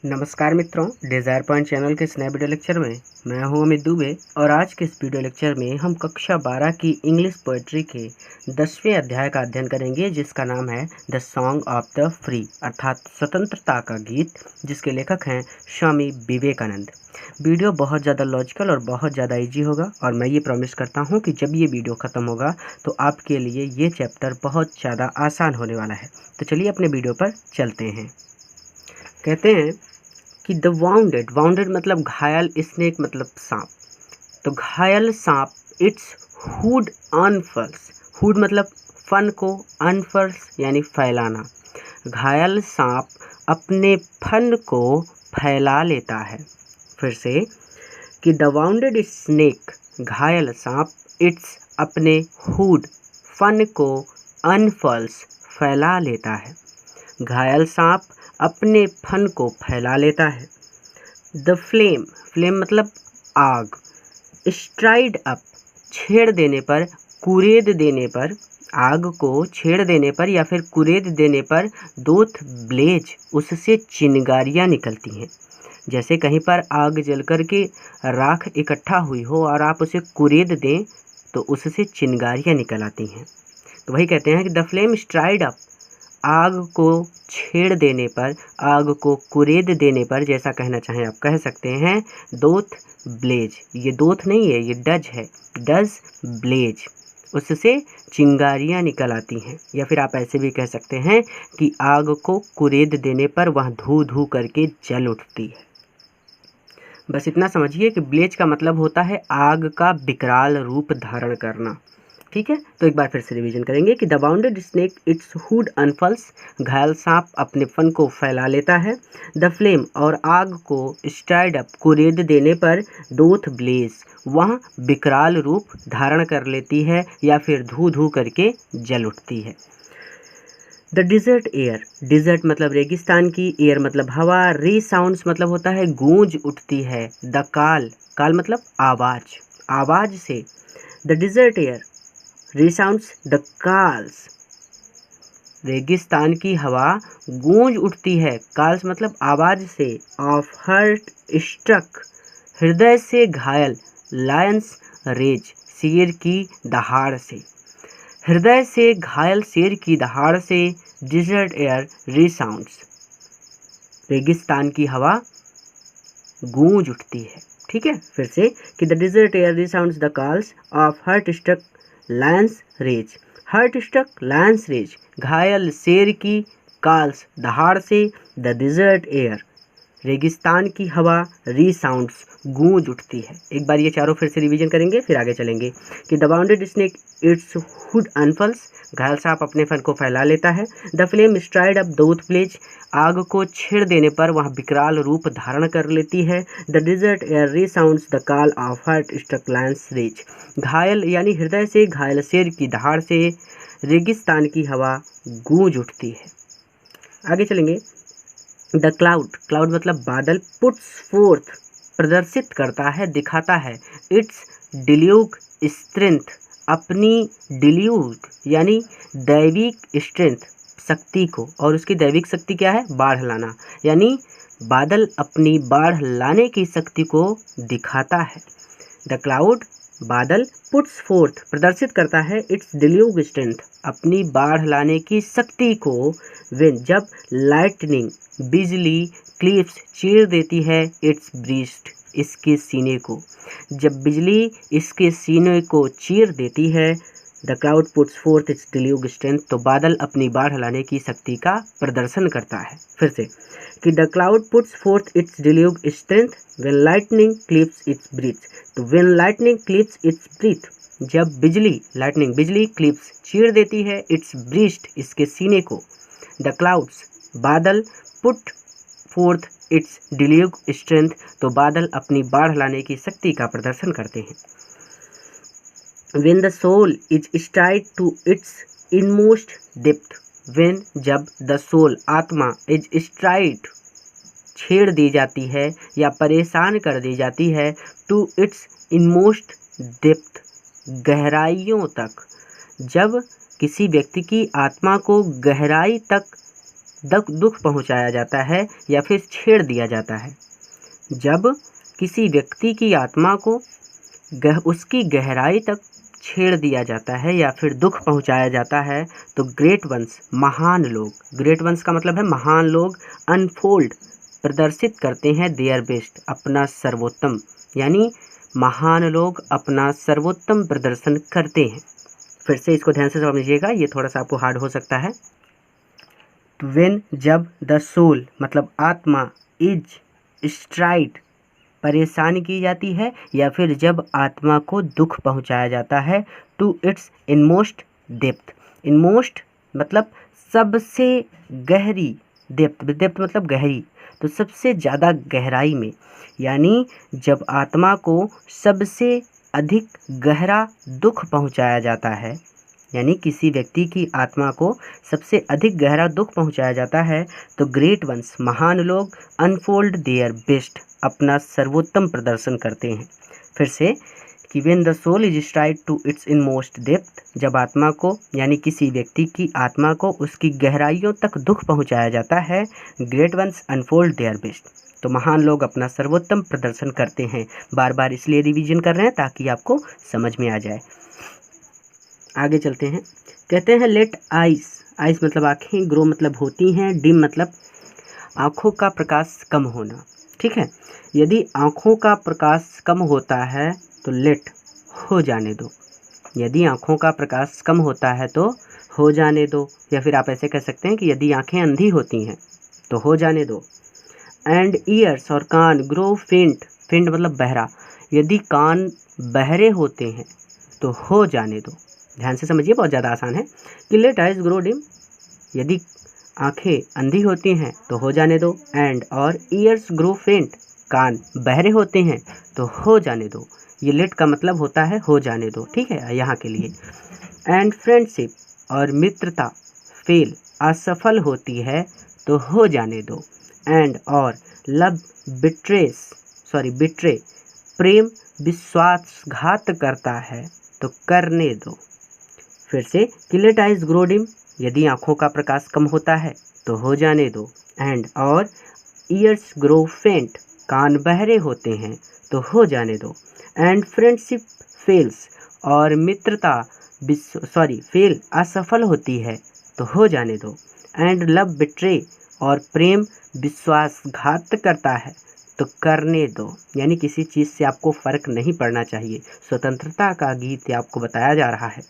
नमस्कार मित्रों, desire point channel के इस नए वीडियो लेक्चर में मैं हूं अमित दुबे और आज के इस वीडियो लेक्चर में हम कक्षा 12 की इंग्लिश पोएट्री के 10वें अध्याय का अध्ययन करेंगे, जिसका नाम है the song of the free अर्थात स्वतंत्रता का गीत, जिसके लेखक हैं स्वामी विवेकानंद। वीडियो बहुत ज़्यादा लॉजिकल और बहुत ज़्यादा ईजी होगा और मैं ये प्रॉमिस करता हूँ कि जब ये वीडियो ख़त्म होगा तो आपके लिए ये चैप्टर बहुत ज़्यादा आसान होने वाला है। तो चलिए अपने वीडियो पर चलते हैं। कहते हैं कि द वाउंडेड मतलब घायल, स्नेक मतलब सांप। तो घायल सांप इट्स हुड अनफर्स, हुड मतलब फन को, अनफर्स यानी फैलाना। घायल सांप अपने फन को फैला लेता है। फिर से कि द वाउंडेड स्नेक, घायल सांप इट्स अपने हुड फन को अनफर्स फैला लेता है। घायल सांप अपने फन को फैला लेता है। द फ्लेम, फ्लेम मतलब आग। स्ट्राइड अप, छेड़ देने पर, कुरेद देने पर, आग को छेड़ देने पर या फिर कुरेद देने पर दोथ ब्लेज, उससे चिंगारियाँ निकलती हैं। जैसे कहीं पर आग जल कर के राख इकट्ठा हुई हो और आप उसे कुरेद दें तो उससे चिंगारियाँ निकल आती हैं। तो वही कहते हैं कि द फ्लेम स्ट्राइड अप, आग को छेड़ देने पर, आग को कुरेद देने पर, जैसा कहना चाहें आप कह सकते हैं दोथ ब्लेज। ये दोथ नहीं है, ये डज है, डज ब्लेज, उससे चिंगारियाँ निकल आती हैं। या फिर आप ऐसे भी कह सकते हैं कि आग को कुरेद देने पर वह धू धू करके जल उठती है। बस इतना समझिए कि ब्लेज का मतलब होता है आग का विकराल रूप धारण करना। ठीक है, तो एक बार फिर से रिवीजन करेंगे कि the wounded snake its hood unfurls, घायल सांप अपने फन को फैला लेता है। द फ्लेम और आग को स्टार्ड अप, कुरेद देने पर, दोथ ब्लेज वह विकराल रूप धारण कर लेती है या फिर धू धू करके जल उठती है। द डिजर्ट एयर, डिजर्ट मतलब रेगिस्तान की, एयर मतलब हवा, री साउंड्स मतलब होता है गूंज उठती है। द काल, काल मतलब आवाज, आवाज से। The desert air resounds the calls, रेगिस्तान की हवा गूंज उठती है, कॉल्स मतलब आवाज से, ऑफ हर्ट स्ट्रक, हृदय से घायल, लायंस रेज, शेर की दहाड़ से, हृदय से घायल शेर की दहाड़ से। डिजर्ट एयर रिसाउंड्स, रेगिस्तान की हवा गूंज उठती है। ठीक है, फिर से कि the desert air resounds the calls of heart struck lions rage, heart struck lions rage, घायल शेर की कॉल्स दहाड़ से। द डिजर्ट एयर, रेगिस्तान की हवा, रीसाउंड्स गूंज उठती है। एक बार ये चारों फिर से रिवीजन करेंगे, फिर आगे चलेंगे कि the wounded snake its hood unfurls, घायल सांप अपने फन को फैला लेता है। The flame stirred up doth blaze, आग को छेड़ देने पर वह विकराल रूप धारण कर लेती है। The desert air resounds the call of heart struck lions rage, घायल यानी हृदय से घायल शेर की दहाड़ से रेगिस्तान की हवा गूंज उठती है। आगे चलेंगे। द क्लाउड, क्लाउड मतलब बादल, पुट्स फोर्थ प्रदर्शित करता है, दिखाता है, इट्स डिल्यूग स्ट्रेंथ, अपनी डिल्यूग यानी दैविक स्ट्रेंथ, शक्ति को, और उसकी दैविक शक्ति क्या है, बाढ़ लाना, यानी बादल अपनी बाढ़ लाने की शक्ति को दिखाता है। द क्लाउड, बादल, पुट्स फोर्थ प्रदर्शित करता है, इट्स डिल्यूग स्ट्रेंथ, अपनी बाढ़ लाने की शक्ति को, व्हेन जब, लाइटनिंग बिजली, क्लिप्स चीर देती है, इट्स ब्रीस्ट इसके सीने को, जब बिजली इसके सीने को चीर देती है। The cloud puts forth its deluge strength, तो बादल अपनी बाढ़ लाने की शक्ति का प्रदर्शन करता है। फिर से कि the cloud puts forth its deluge strength when lightning cleaves its breast, तो when lightning cleaves its breast, जब बिजली, लाइटनिंग बिजली क्लिप्स चीर देती है, इट्स ब्रीस्ट इसके सीने को। द क्लाउड्स, बादल, put fourth its deluge strength, तो बादल अपनी बाढ़ लाने की शक्ति का प्रदर्शन करते हैं। When the soul is stirred to its inmost depth, when जब the soul आत्मा is stirred छेड़ दी जाती है या परेशान कर दी जाती है, to its inmost depth गहराइयों तक, जब किसी व्यक्ति की आत्मा को गहराई तक दुख पहुंचाया जाता है या फिर छेड़ दिया जाता है। जब किसी व्यक्ति की आत्मा को उसकी गहराई तक छेड़ दिया जाता है या फिर दुख पहुंचाया जाता है तो ग्रेट वंस, महान लोग, ग्रेट वंस का मतलब है महान लोग, अनफोल्ड, प्रदर्शित करते हैं देयर बेस्ट, अपना सर्वोत्तम, यानी महान लोग अपना सर्वोत्तम प्रदर्शन करते हैं। फिर से इसको ध्यान से समझिएगा, ये थोड़ा सा आपको हार्ड हो सकता है। व्हेन, जब, द सोल मतलब आत्मा, इज स्ट्राइड, परेशान की जाती है या फिर जब आत्मा को दुख पहुंचाया जाता है, to its inmost depth, inmost मतलब सबसे गहरी, डेप्थ, डेप्थ मतलब गहरी, तो सबसे ज़्यादा गहराई में, यानी जब आत्मा को सबसे अधिक गहरा दुख पहुंचाया जाता है, यानी किसी व्यक्ति की आत्मा को सबसे अधिक गहरा दुख पहुंचाया जाता है तो ग्रेट वंस, महान लोग, अनफोल्ड देयर बेस्ट, अपना सर्वोत्तम प्रदर्शन करते हैं। फिर से कि when the soul is stirred to its inmost depth, जब आत्मा को यानी किसी व्यक्ति की आत्मा को उसकी गहराइयों तक दुख पहुंचाया जाता है, great once unfold their best, तो महान लोग अपना सर्वोत्तम प्रदर्शन करते हैं। बार बार इसलिए रिवीजन कर रहे हैं ताकि आपको समझ में आ जाए। आगे चलते हैं, कहते हैं लेट आइस, आइस मतलब आँखें, ग्रो मतलब होती हैं, डिम मतलब आँखों का प्रकाश कम होना। ठीक है, यदि आँखों का प्रकाश कम होता है तो लेट, हो जाने दो, यदि आँखों का प्रकाश कम होता है तो हो जाने दो, या फिर आप ऐसे कह सकते हैं कि यदि आँखें अंधी होती हैं तो हो जाने दो। एंड ईयर्स और कान, ग्रो फेंट, फेंट मतलब बहरा, यदि कान बहरे होते हैं तो हो जाने दो। ध्यान से समझिए, बहुत ज़्यादा आसान है कि लेट आइज ग्रो डिम, यदि आँखें अंधी होती हैं तो हो जाने दो, एंड और ईयर्स ग्रो फेंट, कान बहरे होते हैं तो हो जाने दो। ये लेट का मतलब होता है हो जाने दो, ठीक है, यहाँ के लिए। एंड फ्रेंडशिप और मित्रता फेल, असफल होती है तो हो जाने दो, एंड और लव बिट्रेस, बिट्रे, प्रेम विश्वासघात करता है तो करने दो। फिर से कि लेट आइज ग्रो डिम, यदि आँखों का प्रकाश कम होता है तो हो जाने दो, एंड और ईयर्स ग्रो फेंट, कान बहरे होते हैं तो हो जाने दो, एंड फ्रेंडशिप फेल्स, और मित्रता फेल, असफल होती है तो हो जाने दो, एंड लव बिट्रे, और प्रेम विश्वासघात करता है तो करने दो, यानी किसी चीज़ से आपको फ़र्क नहीं पड़ना चाहिए। स्वतंत्रता का गीत आपको बताया जा रहा है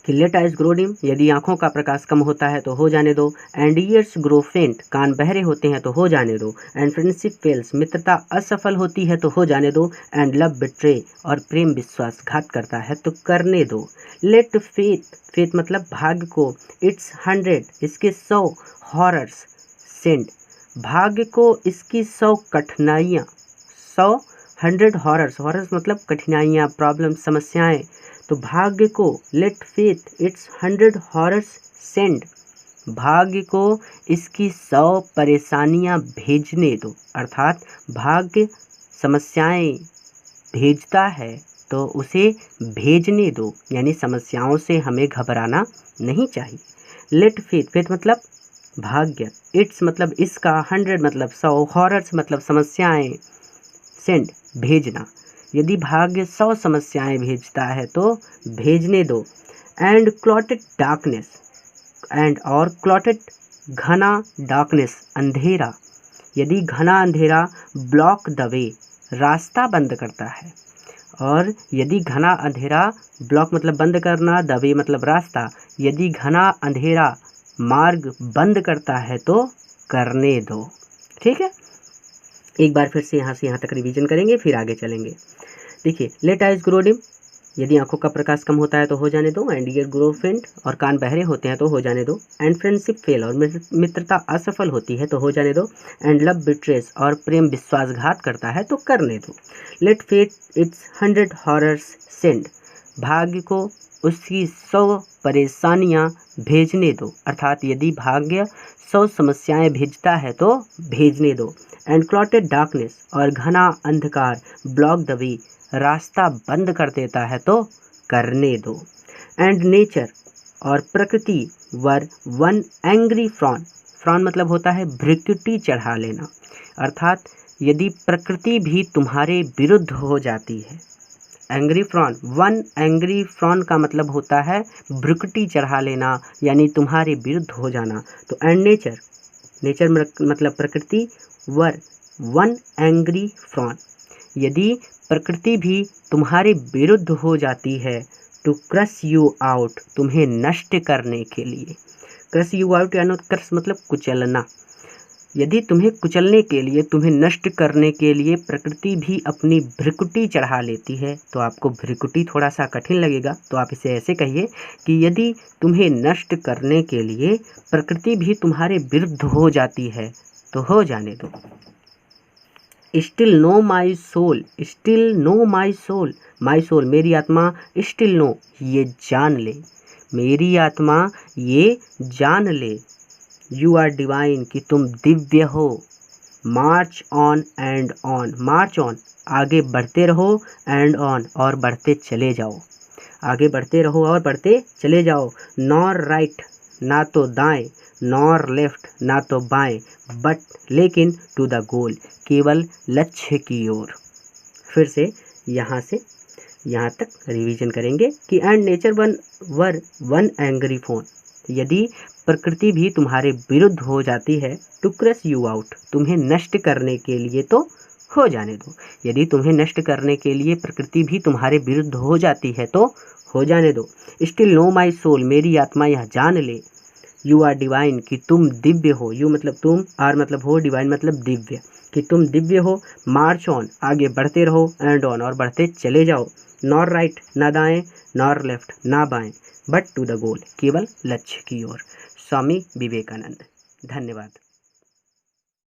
कि लेट आइज ग्रो डिम, यदि आँखों का प्रकाश कम होता है तो हो जाने दो, एंड ईयर्स ग्रो फेंट, कान बहरे होते हैं तो हो जाने दो, एंड फ्रेंडशिप फेल्स, मित्रता असफल होती है तो हो जाने दो, एंड लव बिट्रे, और प्रेम विश्वासघात करता है तो करने दो। लेट फेथ, फेथ मतलब भाग्य को, इट्स 100, इसके 100 हॉरर्स सेंड, भाग्य को इसकी 100 कठिनाइयाँ, 100 हॉरर्स, हॉरर्स मतलब कठिनाइयाँ, प्रॉब्लम, समस्याएं, तो भाग्य को let fate its 100 horrors send, भाग्य को इसकी 100 परेशानियां भेजने दो, अर्थात भाग्य समस्याएं भेजता है तो उसे भेजने दो, यानी समस्याओं से हमें घबराना नहीं चाहिए। लेट फेथ, फेथ मतलब भाग्य, इट्स मतलब इसका, 100 मतलब 100, हॉरर्स मतलब समस्याएं, सेंड भेजना, यदि भाग्य 100 समस्याएं भेजता है तो भेजने दो, एंड क्लॉटेड डार्कनेस, एंड और क्लॉटेड घना, डार्कनेस अंधेरा, यदि घना अंधेरा ब्लॉक द वे, रास्ता बंद करता है, और यदि घना अंधेरा, ब्लॉक मतलब बंद करना, द वे मतलब रास्ता, यदि घना अंधेरा मार्ग बंद करता है तो करने दो। ठीक है, एक बार फिर से यहाँ तक रिवीजन करेंगे फिर आगे चलेंगे। देखिए, लेट आइज ग्रो डिम, यदि आंखों का प्रकाश कम होता है तो हो जाने दो, एंड ईयर ग्रो फेंट, और कान बहरे होते हैं तो हो जाने दो, एंड फ्रेंडशिप फेल, और मित्रता असफल होती है तो हो जाने दो, एंड लव बिट्रेस, और प्रेम विश्वासघात करता है तो करने दो। Let fate its 100 horrors send, भाग्य को उसकी 100 परेशानियां भेजने दो, अर्थात यदि भाग्य 100 समस्याएं भेजता है तो भेजने दो, एंड क्लॉटेड डार्कनेस, और घना अंधकार, ब्लॉक द वे, रास्ता बंद कर देता है तो करने दो, एंड नेचर, और प्रकृति, वर वन एंग्री फ्रॉन, फ्रॉन मतलब होता है भ्रिकुटी चढ़ा लेना, अर्थात यदि प्रकृति भी तुम्हारे विरुद्ध हो जाती है। Angry frown, one angry frown का मतलब होता है भ्रिकुटी चढ़ा लेना, यानी तुम्हारे विरुद्ध हो जाना। तो एंड नेचर, नेचर मतलब प्रकृति, वन एंग्री फ्रॉन, यदि प्रकृति भी तुम्हारे विरुद्ध हो जाती है, टू क्रश यू आउट, तुम्हें नष्ट करने के लिए। क्रश यू आउट यानी क्रश मतलब कुचलना, यदि तुम्हें कुचलने के लिए, तुम्हें नष्ट करने के लिए प्रकृति भी अपनी भ्रिकुटी चढ़ा लेती है। तो आपको भ्रिकुटी थोड़ा सा कठिन लगेगा, तो आप इसे ऐसे कहिए कि यदि तुम्हें नष्ट करने के लिए प्रकृति भी तुम्हारे विरुद्ध हो जाती है तो हो जाने दो। Still know my soul, still know my soul, my soul मेरी आत्मा, स्टिल नो ये जान ले, मेरी आत्मा ये जान ले, यू आर डिवाइन कि तुम दिव्य हो। March on and on, march on आगे बढ़ते रहो, एंड ऑन और बढ़ते चले जाओ, आगे बढ़ते रहो और बढ़ते चले जाओ। नॉर राइट ना तो दाएं, नॉर लेफ्ट ना तो बाएं, बट लेकिन टू द गोल केवल लक्ष्य की ओर। फिर से यहाँ से यहाँ तक रिवीजन करेंगे कि and nature one angry phone, यदि प्रकृति भी तुम्हारे विरुद्ध हो जाती है, टू क्रश यू आउट, तुम्हें नष्ट करने के लिए तो हो जाने दो। यदि तुम्हें नष्ट करने के लिए प्रकृति भी तुम्हारे विरुद्ध हो जाती है तो हो जाने दो। स्टिल नो माई सोल, मेरी आत्मा यह जान ले, यू आर डिवाइन कि तुम दिव्य हो, यू मतलब तुम, आर मतलब हो, डिवाइन मतलब दिव्य, कि तुम दिव्य हो। मार्च ऑन आगे बढ़ते रहो, एंड ऑन और बढ़ते चले जाओ। नॉर राइट ना दाएं, नॉर लेफ्ट ना बाएं, बट टू द गोल केवल लक्ष्य की ओर। स्वामी विवेकानंद। धन्यवाद।